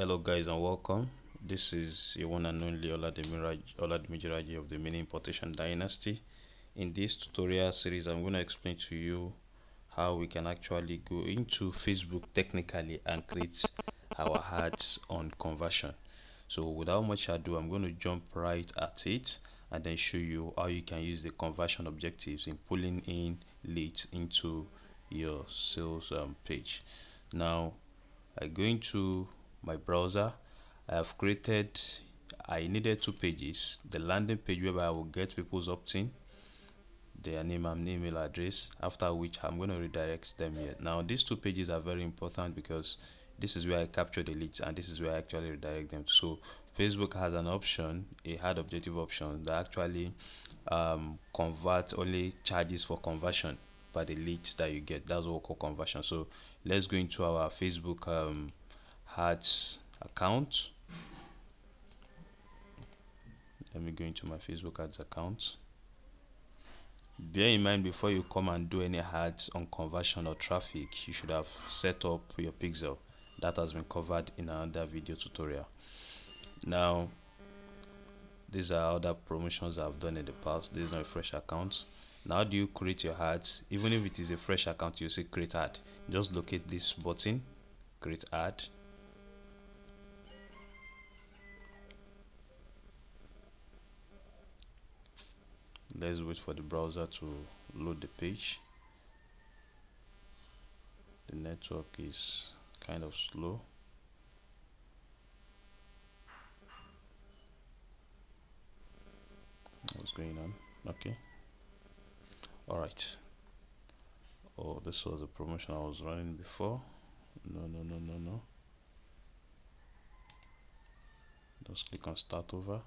Hello guys and welcome. This is your one and only Oladimiraji of the Mini Importation Dynasty. In this tutorial series I'm going to explain to you how we can actually go into Facebook technically and create our ads on conversion. So without much ado, I'm going to jump right at it and then show you how you can use the conversion objectives in pulling in leads into your sales page. Now I go into my browser. I needed two pages: the landing page where I will get people's opt-in, their name and email address, after which I'm going to redirect them here. Now these two pages are very important because this is where I capture the leads and this is where I actually redirect them. So Facebook has an option, a hard objective option, that actually convert only charges for conversion by the leads that you get. That's what we call conversion. So let's go into our Facebook ads account. Let me go into my Facebook ads account. Bear in mind, before you come and do any ads on conversion or traffic, you should have set up your pixel. That has been covered in another video tutorial. Now these are other promotions I've done in the past. This is not a fresh account. Now how do you create your ads? Even if it is a fresh account, you say create ad. Just locate this button, create ad. Let's wait for the browser to load the page. The network is kind of slow. What's going on? Okay. Alright. Oh, this was a promotion I was running before. No. Just click on start over.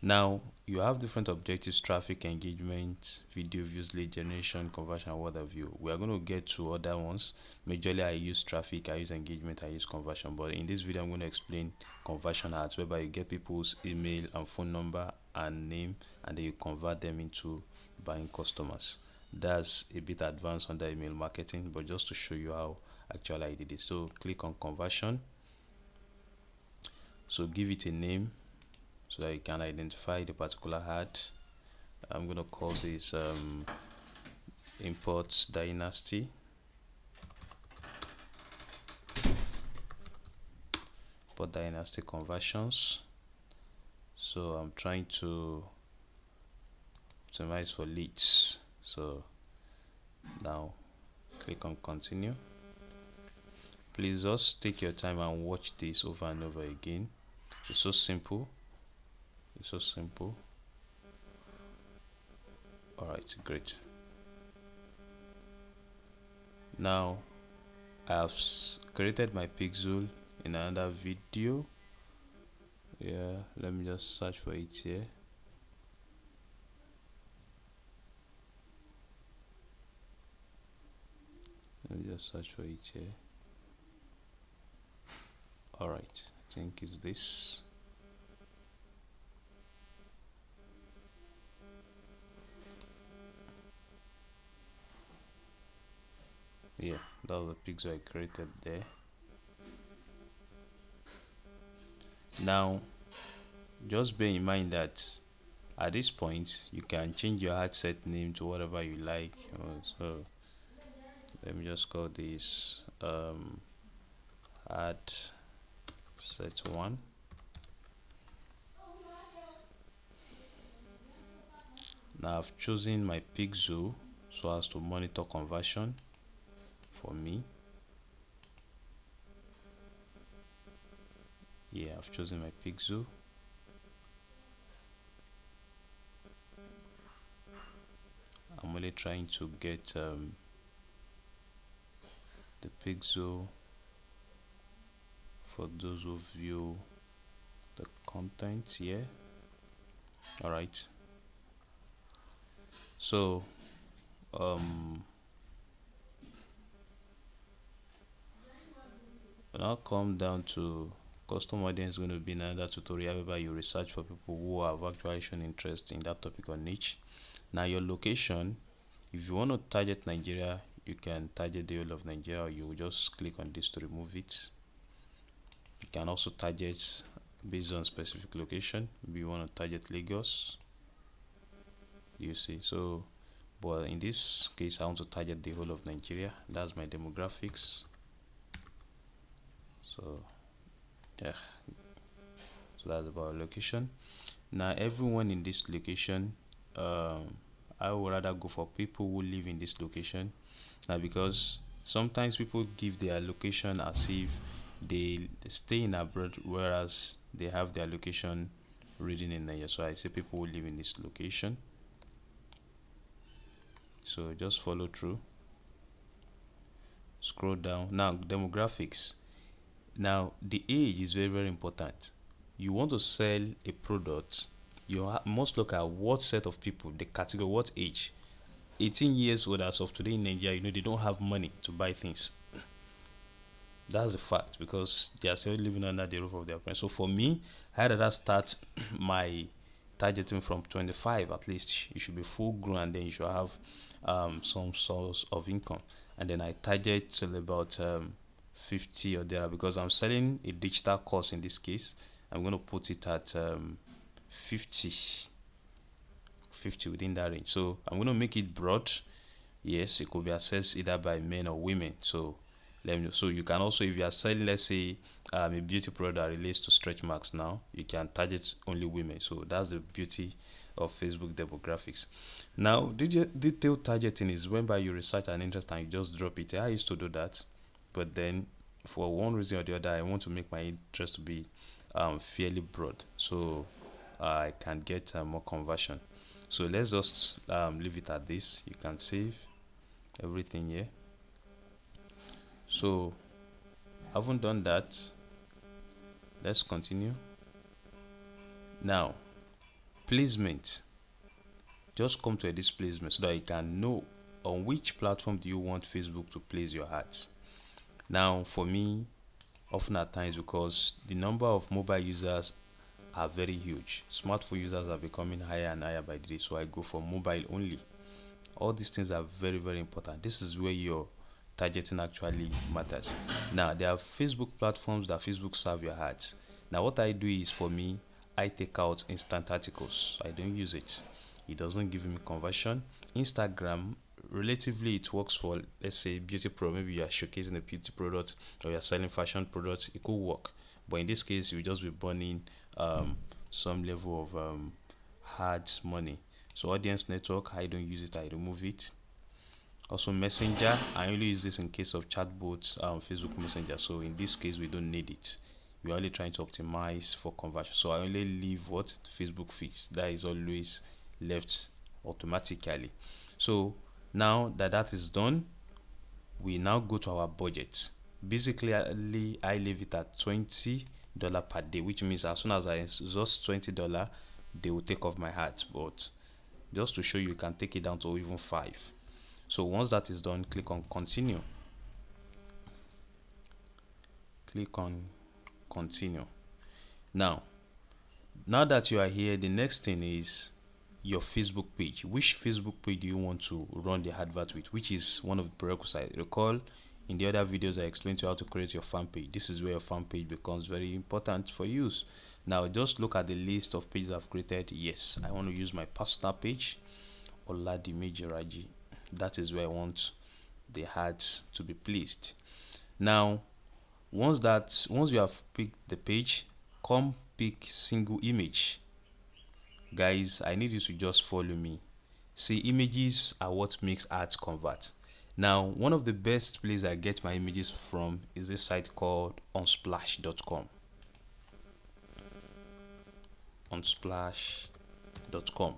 Now you have different objectives: traffic, engagement, video views, lead generation, conversion, what have you. We are going to get to other ones. Majorly I use traffic, I use engagement, I use conversion, but in this video I'm going to explain conversion ads, whereby you get people's email and phone number and name and then you convert them into buying customers. That's a bit advanced under email marketing, but just to show you how actually I did it. So click on conversion. So give it a name so that you can identify the particular ad. I'm going to call this Imports Dynasty. Import Dynasty conversions. So I'm trying to optimize for leads. So now click on continue. Please just take your time and watch this over and over again. It's so simple. Alright, great. Now I have created my pixel in another video. Yeah, let me just search for it here. Alright, I think it's this. Yeah, that was the pixel I created there. Now just bear in mind that at this point you can change your ad set name to whatever you like. So let me just call this ad set 1. Now I've chosen my pixel so as to monitor conversion for me. Yeah, I've chosen my pixel. I'm only trying to get the pixel for those who view the content here. Alright, so now come down to custom audience. Going to be another tutorial whereby you research for people who have actually shown interest in that topic or niche. Now your location, if you want to target Nigeria, you can target the whole of Nigeria, or you will just click on this to remove it. You can also target based on specific location. Maybe you want to target Lagos, you see. So but in this case I want to target the whole of Nigeria. That's my demographics. So yeah, so that's about location. Now everyone in this location, I would rather go for people who live in this location. Now because sometimes people give their location as if they stay in abroad, whereas they have their location reading in Nigeria. So I say people who live in this location. So just follow through, scroll down. Now demographics. Now the age is very very important. You want to sell a product, you must look at what set of people, the category, what age. 18 years old as of today in Nigeria, you know, they don't have money to buy things. That's a fact because they are still living under the roof of their parents. So for me, I had that start my targeting from 25 at least. You should be full grown and then you should have some source of income. And then I target till about 50 or there because I'm selling a digital course in this case. I'm going to put it at 50 50 within that range. So I'm going to make it broad. Yes, it could be accessed either by men or women. So let me know. So you can also, if you are selling, let's say a beauty product that relates to stretch marks, now you can target only women. So that's the beauty of Facebook demographics. Now detailed targeting is whereby you research an interest and you just drop it. I used to do that, but then for one reason or the other I want to make my interest to be fairly broad, so I can get more conversion. So let's just leave it at this. You can save everything here. So I haven't done that. Let's continue. Now placement, just come to a placement so that you can know on which platform do you want Facebook to place your ads. Now for me, often at times, because the number of mobile users are very huge, smartphone users are becoming higher and higher by the day, so I go for mobile only. All these things are very very important. This is where your targeting actually matters. Now there are Facebook platforms that Facebook serve your ads. Now what I do is, for me, I take out instant articles. I don't use it. It doesn't give me conversion. Instagram, relatively it works for, let's say, beauty product. Maybe you are showcasing a beauty product or you're selling fashion products, it could work. But in this case you just be burning some level of ads money. So audience network, I don't use it, I remove it. Also messenger, I only use this in case of chatbots, Facebook Messenger. So in this case we don't need it. We're only trying to optimize for conversion. So I only leave what Facebook fits. That is always left automatically. So now that that is done, we now go to our budget. Basically I leave it at $20 per day, which means as soon as I exhaust $20, they will take off my ads. But just to show you, you can take it down to even 5. So once that is done, click on continue. Click on continue. Now that you are here, the next thing is your Facebook page. Which Facebook page do you want to run the advert with, which is one of the prerequisites. Recall in the other videos I explained to you how to create your fan page. This is where your fan page becomes very important for use. Now just look at the list of pages I've created. Yes, I want to use my personal page, Oladimiji Raji. That is where I want the ads to be placed. Now once you have picked the page, come pick single image. Guys, I need you to just follow me. See, images are what makes ads convert. Now one of the best places I get my images from is a site called unsplash.com. unsplash.com.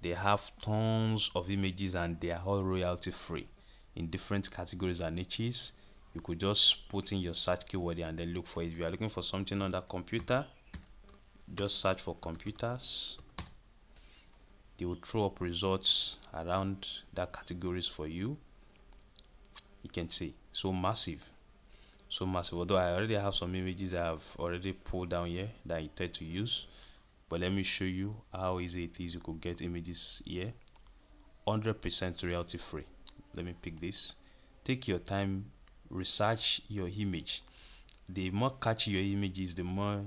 They have tons of images and they are all royalty free in different categories and niches. You could just put in your search keyword and then look for it. If you are looking for something under computer, just search for computers. They will throw up results around that categories for you. You can see so massive. Although I already have some images I have already pulled down here that I intend to use, but let me show you how easy it is. You could get images here 100% royalty free. Let me pick this. Take your time, research your image. the more catchy your image is, the more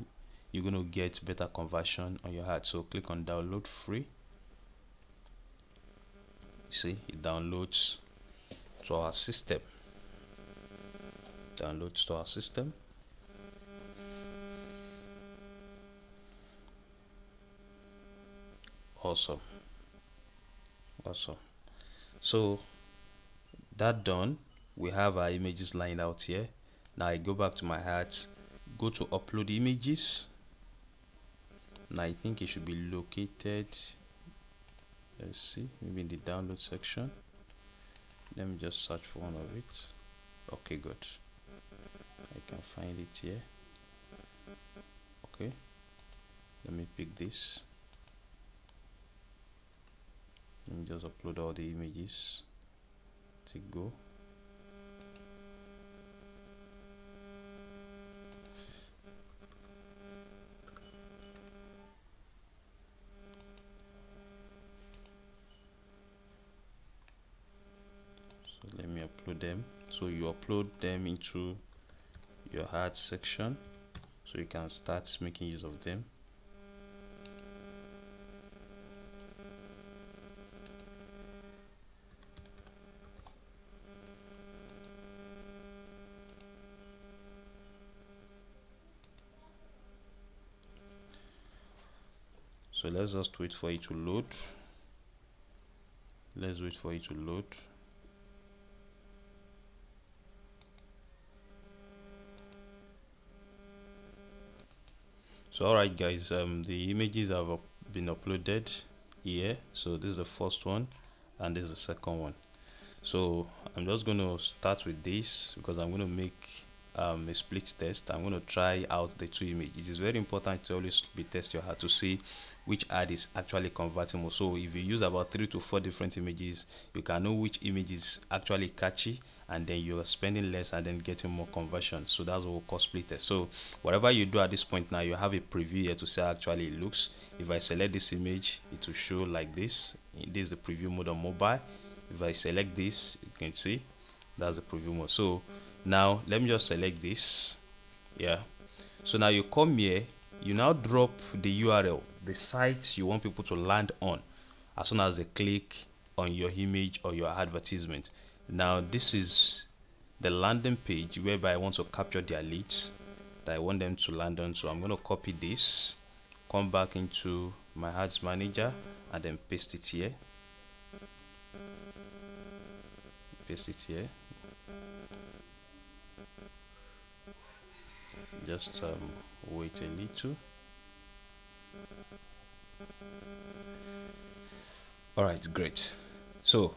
you're going to get better conversion on your ad. So click on download free. You see, it downloads to our system. Downloads to our system. Awesome. So that done, we have our images lined out here. Now I go back to my ads, go to upload images. Now I think it should be located, let's see, maybe in the download section. Let me just search for one of it. Okay, good, I can find it here. Okay, let me pick this. Let me just upload all the images to go. So let me upload them. So you upload them into your ad section so you can start making use of them. So let's just wait for it to load. Let's wait for it to load. So alright guys, the images have been uploaded here. So this is the first one and this is the second one. So I'm just going to start with this because I'm going to make a split test. I'm going to try out the two images. It is very important to always be test your ad to see which ad is actually converting more. So if you use about 3 to 4 different images, you can know which image is actually catchy, and then you're spending less and then getting more conversion. So that's what we call split test. So whatever you do at this point now, you have a preview here to see how actually it looks. If I select this image, it will show like this. This is the preview mode on mobile. If I select this, you can see that's the preview mode. So now let me just select this. Yeah, so now you come here, you now drop the URL, the site you want people to land on as soon as they click on your image or your advertisement. Now this is the landing page whereby I want to capture their leads that I want them to land on. So I'm going to copy this, come back into my ads manager and then paste it here. Paste it here. Just wait a little. All right, great. So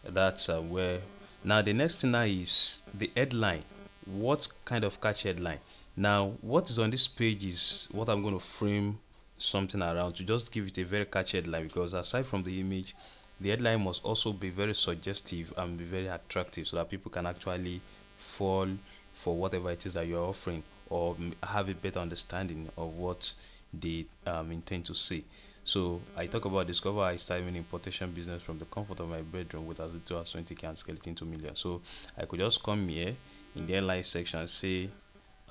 that's where now the next thing now is the headline. What kind of catchy headline? Now what is on this page is what I'm going to frame something around to just give it a very catchy headline, because aside from the image, the headline must also be very suggestive and be very attractive so that people can actually fall for whatever it is that you're offering, or have a better understanding of what they intend to see. So I talk about discover I started an importation business from the comfort of my bedroom with as little as 20k and scale it into millions. So I could just come here in the headline section and say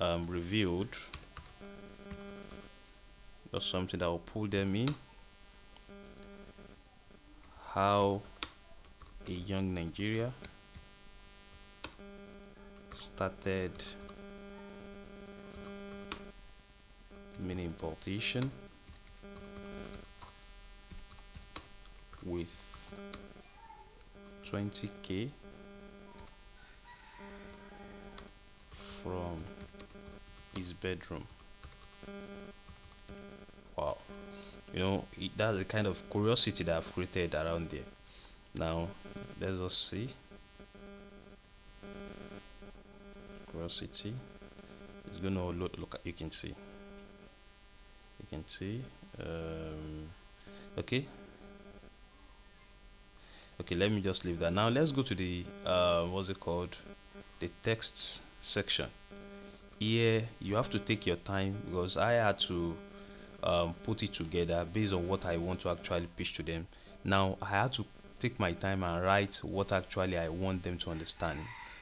revealed, just something that will pull them in. How a young Nigeria started mini importation with 20k from his bedroom. Wow, you know, that's the kind of curiosity that I've created around there. Now let's just see. Curiosity is gonna look at, you can see okay, let me just leave that. Now let's go to the what's it called, the text section. Here you have to take your time because I had to put it together based on what I want to actually pitch to them. Now I had to take my time and write what actually I want them to understand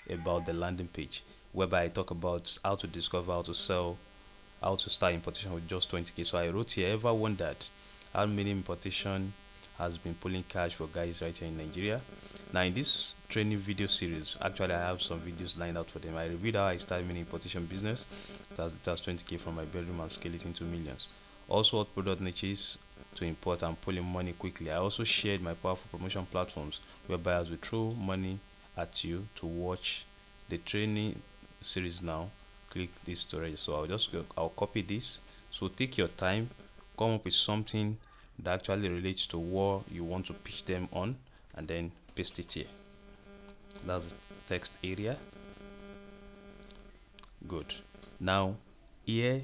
about the landing page. whereby I talk about how to discover, how to sell, how to start importation with just 20k. So I wrote here, ever wondered how many importation has been pulling cash for guys right here in Nigeria? Now in this training video series, actually I have some videos lined out for them. I reviewed how I started mini importation business that's 20k from my bedroom and scale it into millions. Also what product niches to import and pull in money quickly. I also shared my powerful promotion platforms where buyers will throw money at you to watch the training series. Now click this storage. So I'll copy this. So take your time, come up with something that actually relates to what you want to pitch them on, and then paste it here. That's the text area. Good. Now here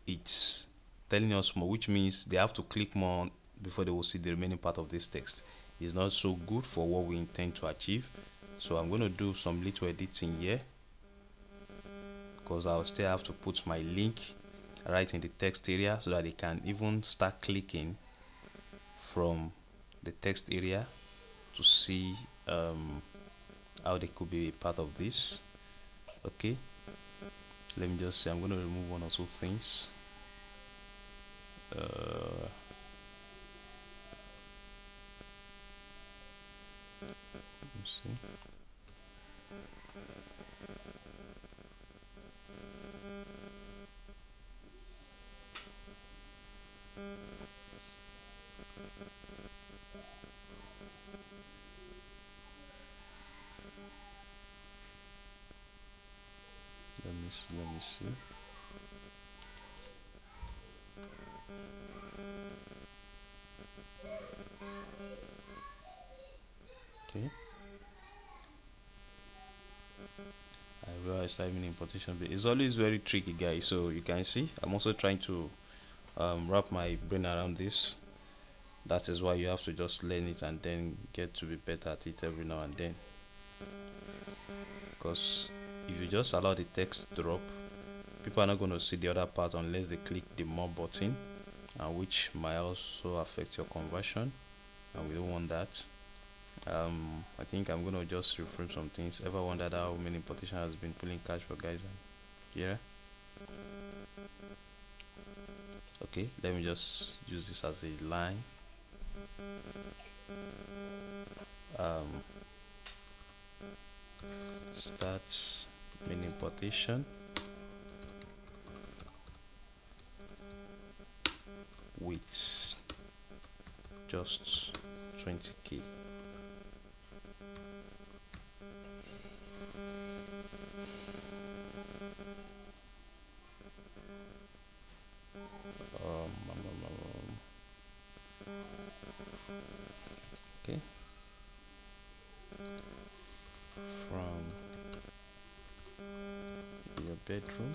it's telling us more, which means they have to click more before they will see the remaining part of this text. It's not so good for what we intend to achieve. So I'm going to do some little editing here, because I'll still have to put my link right in the text area so that they can even start clicking from the text area to see how they could be a part of this. Okay, let me just say I'm going to remove one or two things. Let's see. Let me see. Okay. I realized timing importation, but it's always very tricky, guys. So you can see I'm also trying to wrap my brain around this. That is why you have to just learn it and then get to be better at it every now and then. Because if you just allow the text to drop, people are not going to see the other part unless they click the more button, which might also affect your conversion, and we don't want that. I think I'm going to just reframe some things. Ever wondered how many importation has been pulling cash for guys? Yeah. Okay, let me just use this as a line. Starts mini importation with just 20k. Okay, from your bedroom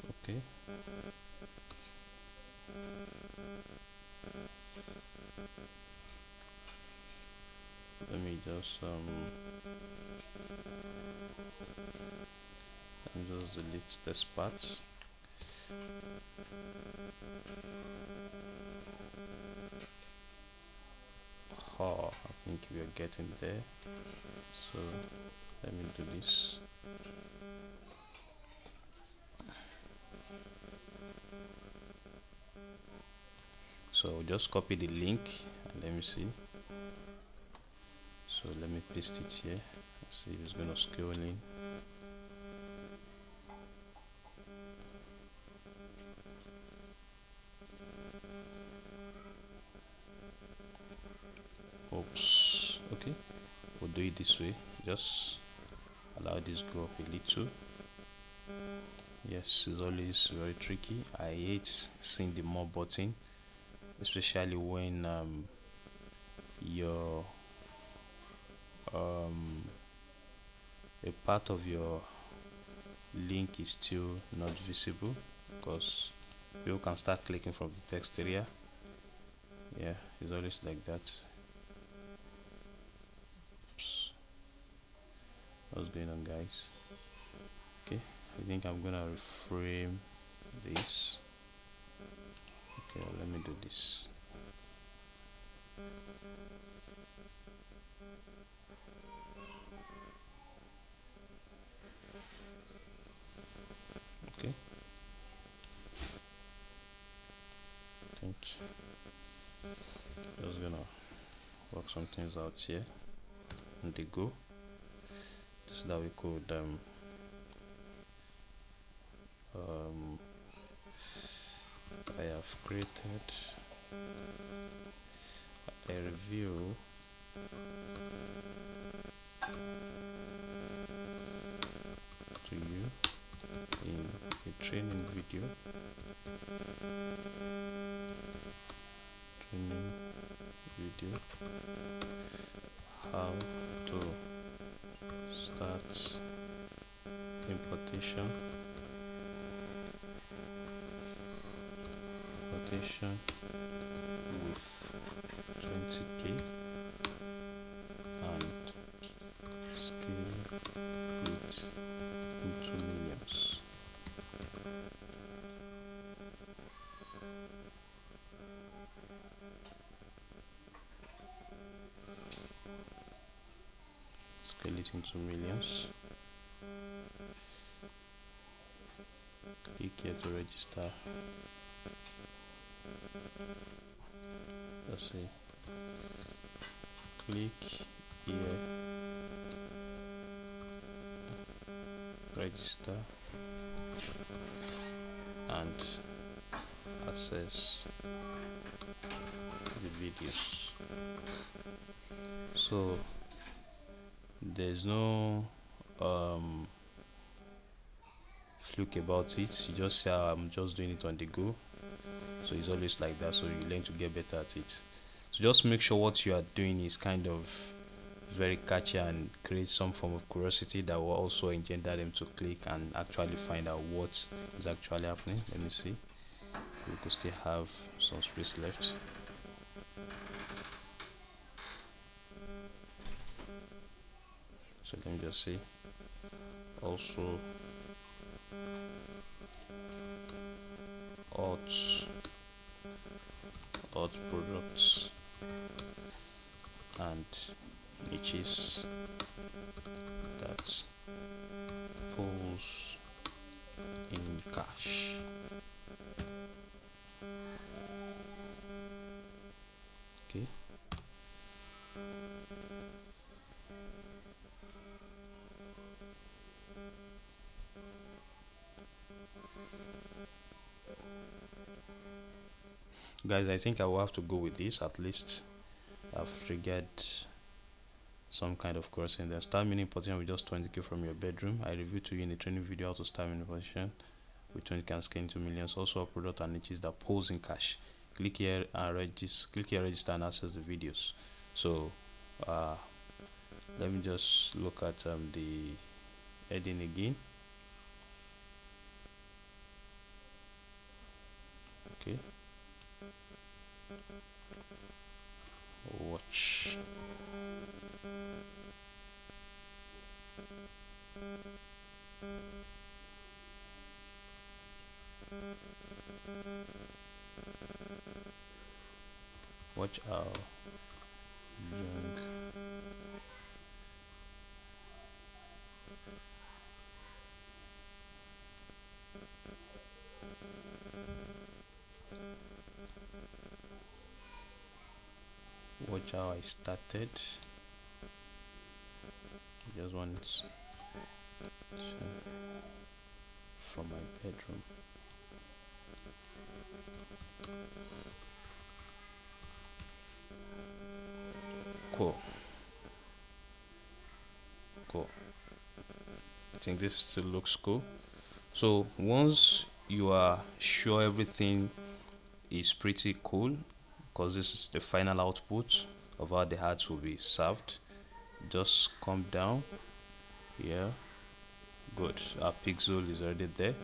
okay. Let me just delete this part. Oh, I think we are getting there. So let me do this. So just copy the link and let me see. So let me paste it here. Let's see if it's going to scroll in. Oops. Okay, we'll do it this way. Just allow this go up a little. Yes, it's always very tricky. I hate seeing the more button, especially when your a part of your link is still not visible, because people can start clicking from the text area. Yeah, it's always like that. What's going on, guys? Okay, I think I'm gonna reframe this. Okay, let me do this. Okay, I think just gonna work some things out here on the go so that we could I have created a review to you in a training video how to start importation with 20k and scale it into millions. Scale it into millions. Click here to register. Let's see. Click here, register, and access the videos. So there's no fluke about it. You just say I'm just doing it on the go, so it's always like that, so you learn to get better at it. So just make sure what you are doing is kind of very catchy and create some form of curiosity that will also engender them to click and actually find out what is actually happening. Let me see, we could still have some space left. So let me just see. Also alt products and niches that pulls in cash. Okay. Guys, I think I will have to go with this. At least I've triggered some kind of course in there. Start mini position with just 20k from your bedroom. I reviewed to you in the training video how to start mini position with 20k and scale into millions. Also a product and niches that pulls in cash. Click here and register and access the videos. So let me just look at the heading again. Okay, watch. Watch how young watch how I started. Just want from my bedroom. Cool. I think this still looks cool. So once you are sure everything is pretty cool, because this is the final output of how the ads will be served, just come down here. Good, our pixel is already there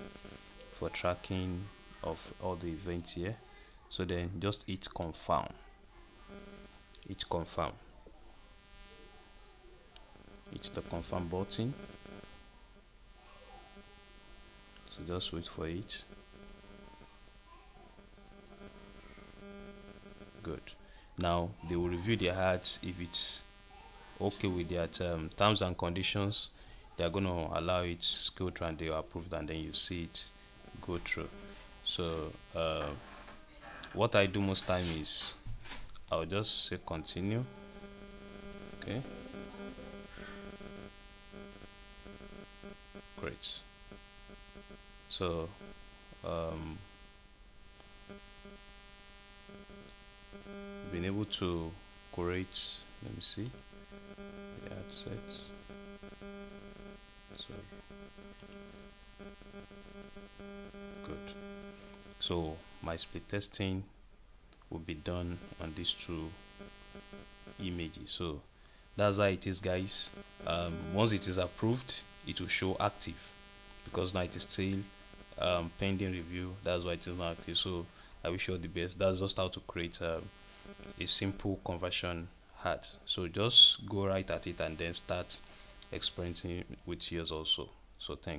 for tracking of all the events here. So then just hit confirm. hit the confirm button. So just wait for it. Good. Now they will review their ads. If it's okay with their terms and conditions, they are going to allow it go through and they are approved, and then you see it go through. So what I do most time is I'll just say continue. Okay, great. So being able to create, let me see the ad sets. So good. So my split testing will be done on these two images. So that's how it is, guys. Once it is approved, it will show active, because now it is still pending review. That's why it is not active. So I wish you all the best. That's just how to create a simple conversion ad. So just go right at it and then start experimenting with yours also. So thanks.